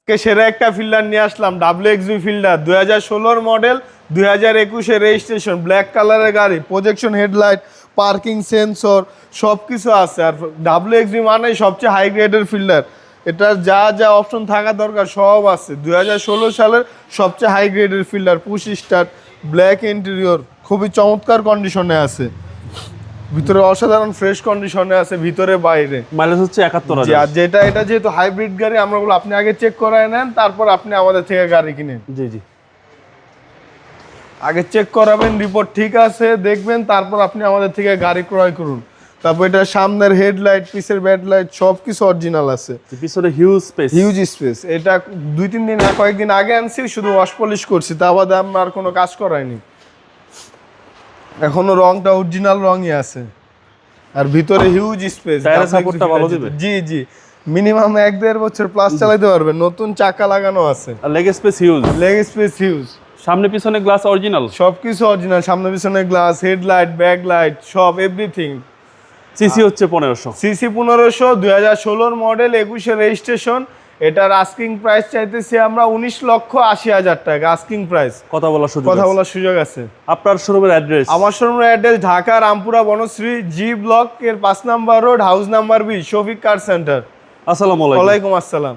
সেরা একটা ফিল্ডার নিয়ে আসলাম, WXV fielder 2016 model, 2021 registration, black কালারের গাড়ি, প্রজেকশন হেডলাইট, পার্কিং সেন্সর সব কিছু আছে। আর WXV মানে সবচেয়ে হাই গ্রেডের ফিল্ডার, এটার যা যা অপশন থাকা দরকার সব আছে। 2016 সালের সবচেয়ে হাই গ্রেডের fielder, push start, black interior, খুবই চমৎকার কন্ডিশনে আছে, ভিতরে অসাধারণ ফ্রেশ কন্ডিশনে আছে, ভিতরে বাইরে। মাইলেজ হচ্ছে 71,000। আর এটা যেহেতু হাইব্রিড গাড়ি, আমরা বলি আপনি আগে চেক করায় নেন, তারপর আপনি আমাদের থেকে গাড়ি কিনেন। জি জি, আগে চেক করাবেন, রিপোর্ট ঠিক আছে দেখবেন, তারপর আপনি আমাদের থেকে গাড়ি ক্রয় করুন। তারপর এটা সামনের হেডলাইট, পিছের ব্যাকলাইট সবকিছু অরিজিনাল আছে। পিছনে হিউজ স্পেস, হিউজ স্পেস। এটা কয়েকদিন আগে আনছি, শুধু ওয়াশ পলিশ করছি, তা বাদে আর কোনো কাজ করায়নি। এখনো রংটা অরিজিনাল রংই আছে। আর ভিতরে হিউজ স্পেস, টায়ারের সাপোর্টটা ভালো দিবে। জি জি, মিনিমাম 1-1.5 বছর প্লাস চালাতে পারবেন, নতুন চাকা লাগানো আছে। আর leg space huge, leg space huge. সামনে পিছনে গ্লাস অরিজিনাল, সবকিছু অরিজিনাল, সামনে পিছনে গ্লাস, হেডলাইট, ব্যাকলাইট সব এভরিথিং। সিসি হচ্ছে 1500, সিসি 1500, 2016 মডেল, 21 রেজিস্ট্রেশন। এটার আস্কিং প্রাইস চাইতেছি আমরা 19,80,000 টাকা আস্কিং প্রাইস। কথা বলার সুযোগ আছে। আপনার শোরুমের অ্যাড্রেস? আমার শোরুমের address Dhaka Rampura Banasree G block এর 5 number road, house number 20, Shafiq car centre. আসসালামু আলাইকুম। ওয়ালাইকুম আসসালাম।